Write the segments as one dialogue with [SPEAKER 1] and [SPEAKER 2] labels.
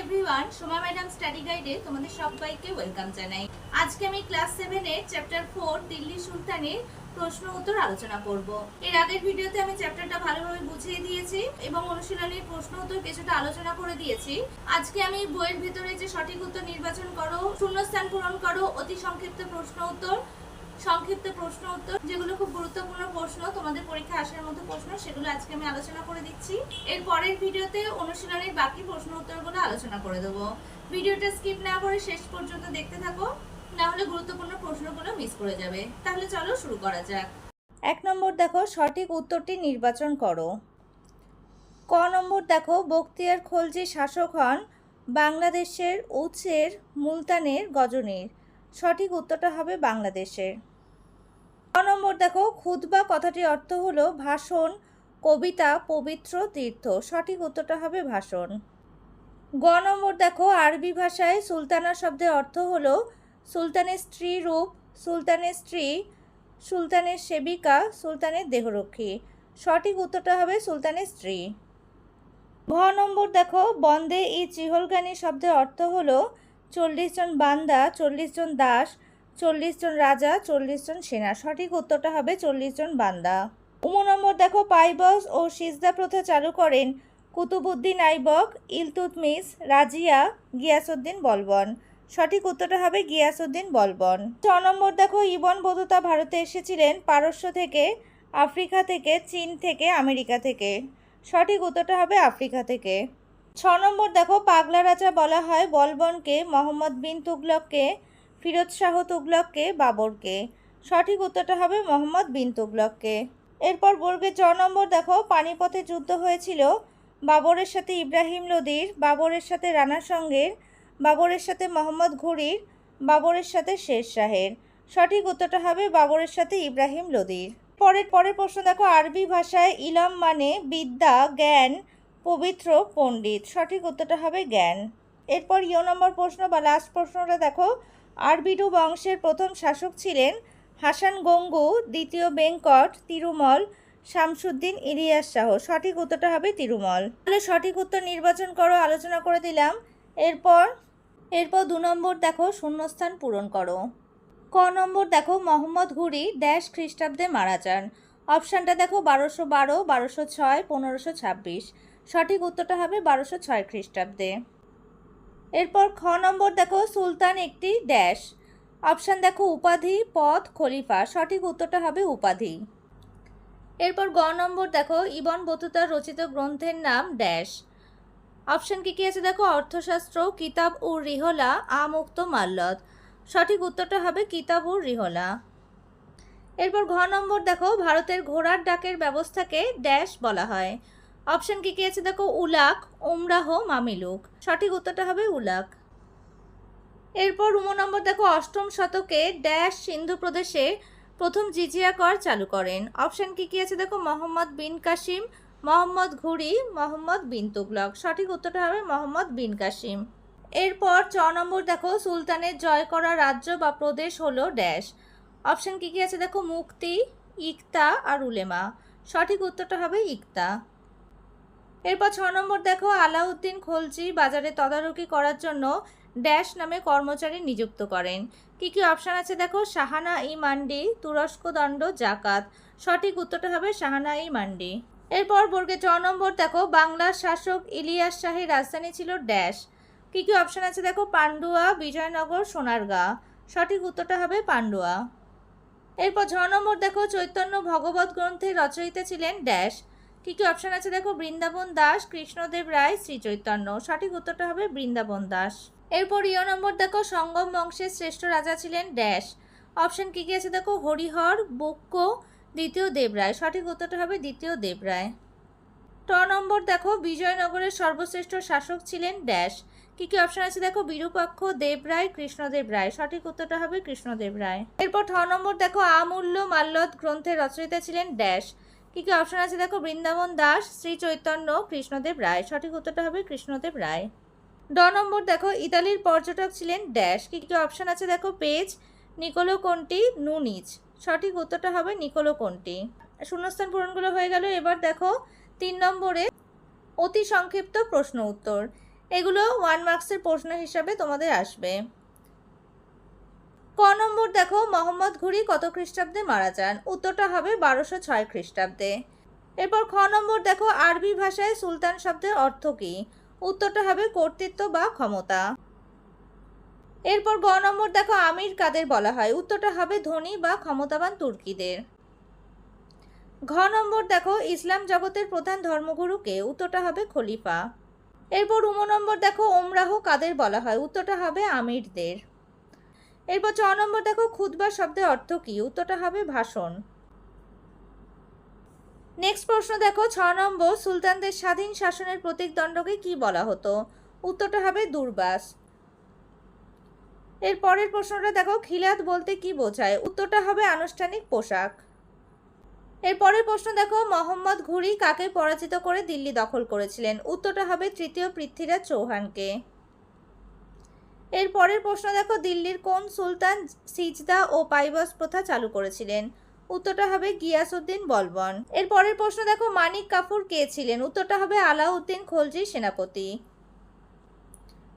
[SPEAKER 1] Everyone, Soma madam study গাইডে তোমাদের সবাইকে welcome জানাই। আজকে আমি ক্লাস 7 এর চ্যাপ্টার 4 দিল্লি সুলতানের প্রশ্ন উত্তর আলোচনা করব। এর আগের ভিডিওতে আমি চ্যাপ্টারটা ভালোভাবে বুঝিয়ে দিয়েছি এবং অনুশীলনের প্রশ্ন উত্তর কিছুটা আলোচনা করে দিয়েছি। আজকে আমি বইয়ের ভিতরে যে সঠিক উত্তর নির্বাচন করো, শূন্যস্থান পূরণ করো, অতি সংক্ষিপ্ত প্রশ্ন উত্তর, সংক্ষিপ্ত প্রশ্ন উত্তর, যেগুলো খুব গুরুত্বপূর্ণ প্রশ্ন, তোমাদের পরীক্ষা আসার মতো প্রশ্ন, সেগুলো আজকে আমি আলোচনা করে দিচ্ছি। এর পরের ভিডিওতে অনুশীলনের বাকি প্রশ্ন উত্তরগুলো আলোচনা করে দেবো। ভিডিওটা স্কিপ না করে শেষ পর্যন্ত দেখতে থাকো, না হলে গুরুত্বপূর্ণ প্রশ্নগুলো মিস করে যাবে। তাহলে চলো শুরু করা যাক। 1 নম্বর দেখো, সঠিক উত্তরটি নির্বাচন করো। ক নম্বর দেখো, বখতিয়ার খলজি শাসক হন বাংলাদেশের উচের, মুলতানের, গজনির। সঠিক উত্তরটা হবে বাংলাদেশের। ক নম্বর দেখো, খুতবা কথাটির অর্থ হলো ভাষণ, কবিতা, পবিত্র, তীর্থ। সঠিক উত্তরটা হবে ভাষণ। গ নম্বর দেখো, আরবি ভাষায় সুলতানা শব্দের অর্থ হলো সুলতানের স্ত্রী রূপ, সুলতানের স্ত্রী, সুলতানের সেবিকা, সুলতানের দেহরক্ষী। সঠিক উত্তরটা হবে সুলতানের স্ত্রী। ঘ নম্বর দেখো, বন্দে ই চিহলগানি শব্দের অর্থ হলো 40 জন বান্দা, 40 জন দাস, 40 জন রাজা, 40 জন সেনা। সঠিক উত্তরটা হবে 40 জন বান্দা। নম্বর দেখো, পাইবস ও সিজদা প্রথা চালু করেন কুতুবউদ্দিন আইবক, ইলতুৎমিশ, রাজিয়া, গিয়াসউদ্দিন বলবন। সঠিক উত্তরটা হবে গিয়াসউদ্দিন বলবন। 6 নম্বর দেখো, ইবন বতুতা ভারতে এসেছিলেন পারস্য থেকে, আফ্রিকা থেকে, চীন থেকে, আমেরিকা থেকে। সঠিক উত্তরটা হবে আফ্রিকা থেকে। 6 নম্বর দেখো, পাগলা রাজা বলা হয় বলবনকে, মোহাম্মদ বিন তুগলককে, ফিরোজ শাহ তুগলককে, বাবরকে। সঠিক উত্তরটা হবে মোহাম্মদ বিন তুগলককে। এরপর বর্গের 4 নম্বর দেখো, পানিপথে যুদ্ধ হয়েছিল বাবরের সাথে ইব্রাহিম লোদির, বাবরের সাথে রানা সঙ্গের, বাবরের সাথে মোহাম্মদ ঘুরির, বাবরের সাথে শের শাহের। সঠিক উত্তরটা হবে বাবরের সাথে ইব্রাহিম লোদির। পরের প্রশ্ন দেখো, আরবি ভাষায় ইলম মানে বিদ্যা, জ্ঞান, পবিত্র, পণ্ডিত। সঠিক উত্তরটা হবে জ্ঞান। এরপর নম্বর প্রশ্ন বা লাস্ট প্রশ্নটা দেখো, আরবিডু বংশের প্রথম শাসক ছিলেন হাসান গঙ্গু, দ্বিতীয় বেঙ্কট, তিরুমল, শামসুদ্দিন, ইলিয়াস শাহ। সঠিক উত্তরটা হবে তিরুমল। তাহলে সঠিক উত্তর নির্বাচন করো, আলোচনা করে দিলাম। এরপর 2 নম্বর দেখো, শূন্যস্থান পূরণ করো। ক নম্বর দেখো, মোহাম্মদ ঘুরি ড্যাশ খ্রিস্টাব্দে মারা যান। অপশানটা দেখো 1212, 1206, 1526। সঠিক উত্তরটা হবে 1206 খ্রিস্টাব্দে। এরপর খ নম্বর দেখো, সুলতান একটি ড্যাশ। অপশান দেখো উপাধি, পদ, খলিফা। সঠিক উত্তরটা হবে উপাধি। এরপর গ নম্বর দেখো, ইবন বতুতার রচিত গ্রন্থের নাম ড্যাশ। অপশান কি আছে দেখো, অর্থশাস্ত্র, কিতাব উর রিহলা, আমুক্ত, মাল্লত। সঠিক উত্তরটা হবে কিতাব উর রিহলা। এরপর ঘ নম্বর দেখো, ভারতের ঘোড়ার ডাকের ব্যবস্থাকে ড্যাশ বলা হয়। অপশান কি আছে দেখো, উলাক, উমরাহ, মামিলুক। সঠিক উত্তরটা হবে উলাক। এরপর নম্বর দেখো, 8ম শতকে ড্যাশ সিন্ধু প্রদেশে প্রথম জিজিয়া কর চালু করেন। অপশান কি আছে দেখো, মোহাম্মদ বিন কাসিম, মোহাম্মদ ঘুরি, মোহাম্মদ বিন তুগলক। সঠিক উত্তরটা হবে মোহাম্মদ বিন কাসিম। এরপর 4 নম্বর দেখো, সুলতানের জয় করা রাজ্য বা প্রদেশ হলো ড্যাশ। অপশান কি আছে দেখো, মুক্তি, ইকতা আর উলেমা। সঠিক উত্তরটা হবে ইকতা। এরপর 6 নম্বর দেখো, আলাউদ্দিন খলজি বাজারে তদারকি করার জন্য ড্যাশ নামে কর্মচারী নিযুক্ত করেন। কি অপশান আছে দেখো, শাহানা ই মান্ডি, তুরস্ক দণ্ড, জাকাত। সঠিক উত্তরটা হবে শাহানা ই মান্ডি। এরপর বর্গে 4 নম্বর দেখো, বাংলার শাসক ইলিয়াস শাহের রাজধানী ছিল ড্যাশ। কি অপশান আছে দেখো, পান্ডুয়া, বিজয়নগর, সোনারগাঁ। সঠিক উত্তরটা হবে পান্ডুয়া। এরপর 6 নম্বর দেখো, চৈতন্য ভগবত গ্রন্থের রচয়িতা ছিলেন ড্যাশ। কি অপশান আছে দেখো, বৃন্দাবন দাস, কৃষ্ণদেব রায়, শ্রী চৈতন্য। সঠিক উত্তরটা হবে বৃন্দাবন দাস। এরপর নম্বর দেখো, সঙ্গম বংশের শ্রেষ্ঠ রাজা ছিলেন ড্যাশ। অপশান কি আছে দেখো, হরিহর, বুক্ক, দ্বিতীয় দেবরায়। সঠিক উত্তরটা হবে দ্বিতীয় দেবরায়। ট নম্বর দেখো, বিজয়নগরের সর্বশ্রেষ্ঠ শাসক ছিলেন ড্যাশ। কি অপশান আছে দেখো, বিরূপাক্ষ, দেবরায়, কৃষ্ণদেব রায়। সঠিক উত্তরটা হবে কৃষ্ণদেব রায়। এরপর ঠ নম্বর দেখো, আমূল্য মাল্যদ গ্রন্থের রচয়িতা ছিলেন ড্যাশ। কি অপশান আছে দেখো, বৃন্দাবন দাস, শ্রী চৈতন্য, কৃষ্ণদেব রায়। সঠিক উত্তরটা হবে কৃষ্ণদেব রায়। ড নম্বর দেখো, ইতালির পর্যটক ছিলেন ড্যাশ। কি অপশান আছে দেখো, পেজ, নিকোলো কন্টি, নুনিজ। সঠিক উত্তরটা হবে নিকোলো কন্টি। শূন্যস্থান পূরণগুলো হয়ে গেল। এবার দেখো 3 নম্বরে অতি সংক্ষিপ্ত প্রশ্ন উত্তর। এগুলো 1 মার্কসের প্রশ্ন হিসাবে তোমাদের আসবে। ক নম্বর দেখো, মোহাম্মদ ঘুরি কত খ্রিস্টাব্দে মারা যান? উত্তরটা হবে 1206 খ্রিস্টাব্দে। এরপর খ নম্বর দেখো, আরবি ভাষায় সুলতান শব্দের অর্থ কী? উত্তরটা হবে কর্তৃত্ব বা ক্ষমতা। এরপর গ নম্বর দেখো, আমির কাদের বলা হয়? উত্তরটা হবে ধনী বা ক্ষমতাবান তুর্কিদের। ঘ নম্বর দেখো, ইসলাম জগতের প্রধান ধর্মগুরু কে? উত্তরটা হবে খলিফা। এরপর নম্বর দেখো, ওমরাহ কাদের বলা হয়? উত্তরটা হবে আমিরদের। এরপর চ নম্বর দেখো, খুতবা শব্দের অর্থ কী? উত্তরটা হবে ভাষণ। নেক্সট প্রশ্ন দেখো, 6 নম্বর, সুলতানদের স্বাধীন শাসনের প্রতীকদণ্ডকে কি বলা হতো? উত্তরটা হবে দুর্বাস। এর পরের প্রশ্নটা দেখো, খিলাত বলতে কি বোঝায়? উত্তরটা হবে আনুষ্ঠানিক পোশাক। এর পরের প্রশ্ন দেখো, মোহাম্মদ ঘুরি কাকে পরাজিত করে দিল্লি দখল করেছিলেন? উত্তরটা হবে তৃতীয় পৃথ্বীরাজ চৌহানকে। এর পরের প্রশ্ন দেখো, দিল্লির কোন সুলতান সিজদা ও পাইবাস প্রথা চালু করেছিলেন? উত্তরটা হবে গিয়াসউদ্দিন বলবন। এর পরের প্রশ্ন দেখো, মানিক কাফুর কে ছিলেন? উত্তরটা হবে আলাউদ্দিন খলজির সেনাপতি।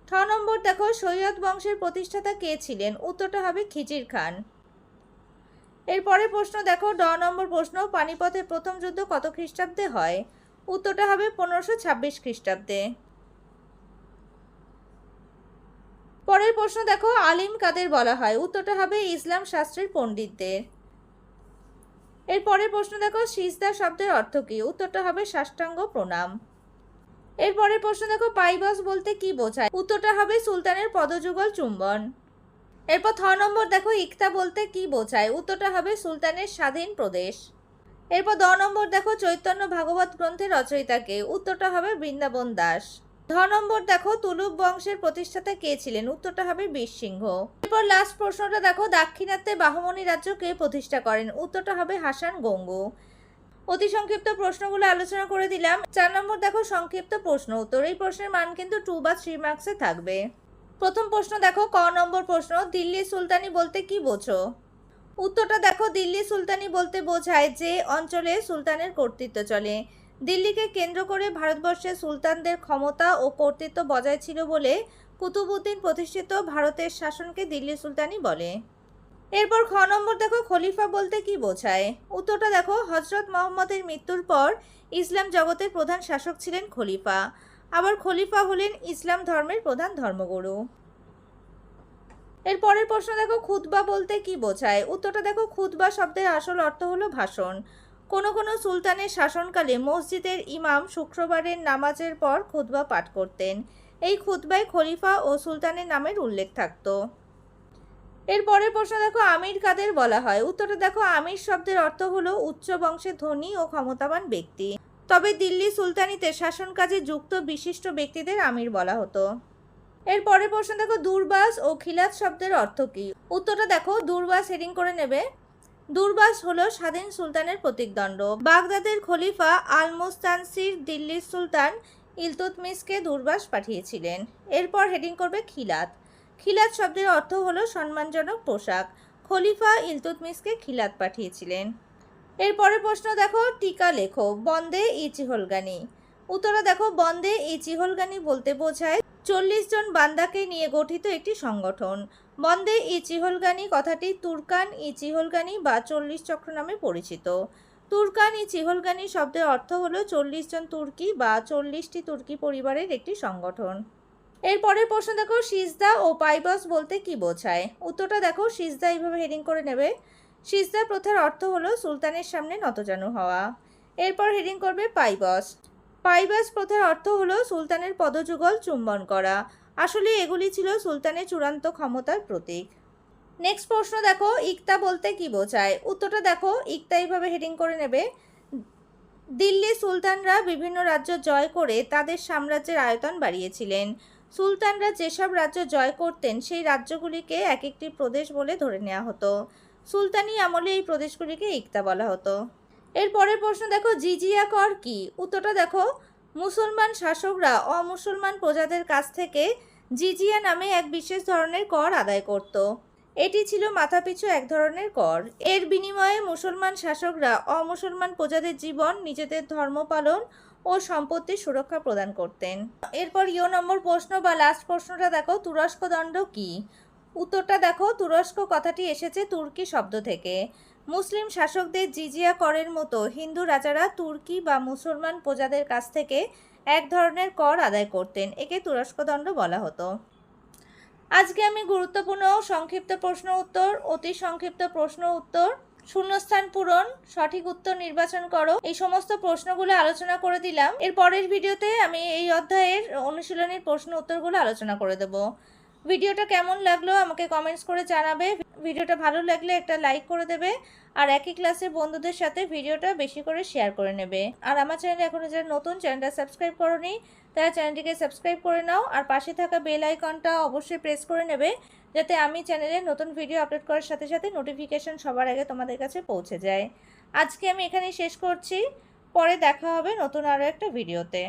[SPEAKER 1] 6 নম্বর দেখো, সৈয়দ বংশের প্রতিষ্ঠাতা কে ছিলেন? উত্তরটা হবে খিজির খান। এর পরের প্রশ্ন দেখো, 10 নম্বর প্রশ্ন, পানিপথের প্রথম যুদ্ধ কত খ্রিস্টাব্দে হয়? উত্তরটা হবে 1526 খ্রিস্টাব্দে। পরের প্রশ্ন দেখো, আলিম কাদের বলা হয়? উত্তরটা হবে ইসলাম শাস্ত্রের পণ্ডিতদের। এর পরের প্রশ্ন দেখো, সিজদা শব্দের অর্থ কী? উত্তরটা হবে সাষ্টাঙ্গ প্রণাম। এর পরের প্রশ্ন দেখো, পাইবাস বলতে কি বোঝায়? উত্তরটা হবে সুলতানের পদযুগল চুম্বন। এরপর 6 নম্বর দেখো, ইকতা বলতে কি বোঝায়? উত্তরটা হবে সুলতানের স্বাধীন প্রদেশ। এরপর 10 নম্বর দেখো, চৈতন্য ভাগবত গ্রন্থের রচয়িতাকে? উত্তরটা হবে বৃন্দাবন দাস। 10 নম্বর দেখো, তুলুক বংশের প্রতিষ্ঠাতা কে ছিলেন? উত্তরটা হবে বীরসিংহ। এরপর লাস্ট প্রশ্নটা দেখো, দাক্ষিণাত্যে বাহমনি রাজ্য কে প্রতিষ্ঠা করেন? উত্তরটা হবে হাসান গঙ্গু। অতি সংক্ষিপ্ত প্রশ্নগুলো আলোচনা করে দিলাম। 4 নম্বর দেখো, সংক্ষিপ্ত প্রশ্ন উত্তর। এই প্রশ্নের মান কিন্তু 2 বা 3 মার্কসে থাকবে। প্রথম প্রশ্ন দেখো, ক নম্বর প্রশ্ন, দিল্লি সুলতানি বলতে কি বোঝো? উত্তরটা দেখো, দিল্লি সুলতানি বলতে বোঝায় যে অঞ্চলে সুলতানের কর্তৃত্ব চলে। দিল্লিকে কেন্দ্র করে ভারতবর্ষের সুলতানদের ক্ষমতা ও কর্তৃত্ব বজায় ছিল বলে কুতুবউদ্দিন প্রতিষ্ঠিত ভারতের শাসনকে দিল্লি সুলতানি বলে। এরপর খ নম্বর দেখো, খলিফা বলতে কি বোঝায়? উত্তরটা দেখো, হযরত মুহাম্মদের মৃত্যুর পর ইসলাম জগতের প্রধান শাসক ছিলেন খলিফা। আবার খলিফা হলেন ইসলাম ধর্মের প্রধান ধর্মগুরু। এর পরের প্রশ্ন দেখো, খুতবা বলতে কি বোঝায়? উত্তরটা দেখো, খুতবা শব্দের আসল অর্থ হলো ভাষণ। কোন কোন সুলতানের শাসনকালে মসজিদের ইমাম শুক্রবারের নামাজের পর খুতবা পাঠ করতেন। এই খুতবায় খলিফা ও সুলতানের নামের উল্লেখ থাকতো। এর পরের প্রশ্ন দেখো, আমির কাদের বলা হয়? উত্তরটা দেখো, আমির শব্দের অর্থ হলো উচ্চ বংশের ধনী ও ক্ষমতাবান ব্যক্তি। তবে দিল্লি সুলতানিতে শাসন কাজে যুক্ত বিশিষ্ট ব্যক্তিদের আমির বলা হতো। এর পরের প্রশ্ন দেখো, দুর্বাস ও খিলাত শব্দের অর্থ কী? উত্তরটা দেখো, দুর্বাস হেডিং করে নেবে। দুর্বাস হলো স্বাধীন সুলতানের প্রতীকদণ্ড। বাগদাদের খলিফা আল মুস্তানসির দিল্লির সুলতান ইলতুৎমিশকে দুর্বাস পাঠিয়েছিলেন। এরপর হেডিং করবে খিলাত। খিলাত শব্দের অর্থ হলো সম্মানজনক পোশাক। খলিফা ইলতুৎমিশকে খিলাত পাঠিয়েছিলেন। এরপরের প্রশ্ন দেখো, টিকা লেখো, বন্দে ই চিহলগানি। উত্তরটা দেখো, বন্দে ই চিহলগানি বলতে বোঝায় 40 জন বান্দাকে নিয়ে গঠিত একটি সংগঠন। বন্দে ই চিহলগানি কথাটি তুর্কান ই চিহলগানি বা 40 চক্র নামে পরিচিত। তুর্কান ই চিহলগানি শব্দের অর্থ হলো 40 জন তুর্কি বা 40টি তুর্কি পরিবারের একটি সংগঠন। এরপরের প্রশ্ন দেখো, সিজদা ও পাইবাস বলতে কি বোঝায়? উত্তরটা দেখো, সিজদা এইভাবে হেডিং করে নেবে। সিজদা প্রথার অর্থ হলো সুলতানের সামনে নতজানু হওয়া। এরপর হেডিং করবে পাইবাস। পাইবাস প্রথার অর্থ হলো সুলতানের পদযুগল চুম্বন করা। আসলে এগুলি ছিল সুলতানের চূড়ান্ত ক্ষমতার প্রতীক। নেক্সট প্রশ্ন দেখো, ইকতা বলতে কি বোঝায়? উত্তরটা দেখো, ইকতা এইভাবে হেডিং করে নেবে। দিল্লি সুলতানরা বিভিন্ন রাজ্য জয় করে তাদের সাম্রাজ্যের আয়তন বাড়িয়েছিলেন। সুলতানরা যেসব রাজ্য জয় করতেন সেই রাজ্যগুলিকে এক একটি প্রদেশ বলে ধরে নেওয়া হতো। সুলতানি আমলে এই প্রদেশগুলিকে ইকতা বলা হতো। এর পরের প্রশ্ন দেখো, জিজিয়া কর কি? উত্তরটা দেখো, মুসলমান শাসকরা অমুসলমান প্রজাদের কাছ থেকে জিজিয়া নামে এক বিশেষ ধরনের কর আদায় করত। এটি ছিল মাথাপিছু এক ধরনের কর। এর বিনিময়ে মুসলমান শাসকরা অমুসলমান প্রজাদের জীবন, নিজেদের ধর্ম পালন ও সম্পত্তির সুরক্ষা প্রদান করতেন। এরপর নম্বর প্রশ্ন বা লাস্ট প্রশ্নটা দেখো, তুরস্ক দণ্ড কি? উত্তরটা দেখো, তুরস্ক কথাটি এসেছে তুর্কি শব্দ থেকে। মুসলিম শাসকদের জিজিয়া করের মতো হিন্দু রাজারা তুর্কি বা মুসলমান প্রজাদের কাছ থেকে এক ধরনের কর আদায় করতেন। একে তুরস্ক দণ্ড বলা হতো। আজকে আমি গুরুত্বপূর্ণ সংক্ষিপ্ত প্রশ্ন উত্তর, অতি সংক্ষিপ্ত প্রশ্ন উত্তর, শূন্যস্থান পূরণ, সঠিক উত্তর নির্বাচন করো, এই সমস্ত প্রশ্নগুলো আলোচনা করে দিলাম। এর পরের ভিডিওতে আমি এই অধ্যায়ের অনুশীলনীর প্রশ্ন উত্তরগুলো আলোচনা করে দেব। ভিডিওটা কেমন লাগলো আমাকে কমেন্টস করে জানাবে। ভিডিওটা ভালো লাগলে একটা লাইক করে দেবে, আর একই ক্লাসের বন্ধুদের সাথে ভিডিওটা বেশি করে শেয়ার করে নেবে। আর আমার চ্যানেলে এখনো যারা নতুন, চ্যানেলটা সাবস্ক্রাইব করোনি তারা চ্যানেলটিকে সাবস্ক্রাইব করে নাও, আর পাশে থাকা বেল আইকনটা অবশ্যই প্রেস করে নেবে, যাতে আমি চ্যানেলে নতুন ভিডিও আপলোড করার সাথে সাথে নোটিফিকেশন সবার আগে তোমাদের কাছে পৌঁছে যায়। আজকে আমি এখানেই শেষ করছি, পরে দেখা হবে নতুন আরও একটা ভিডিওতে।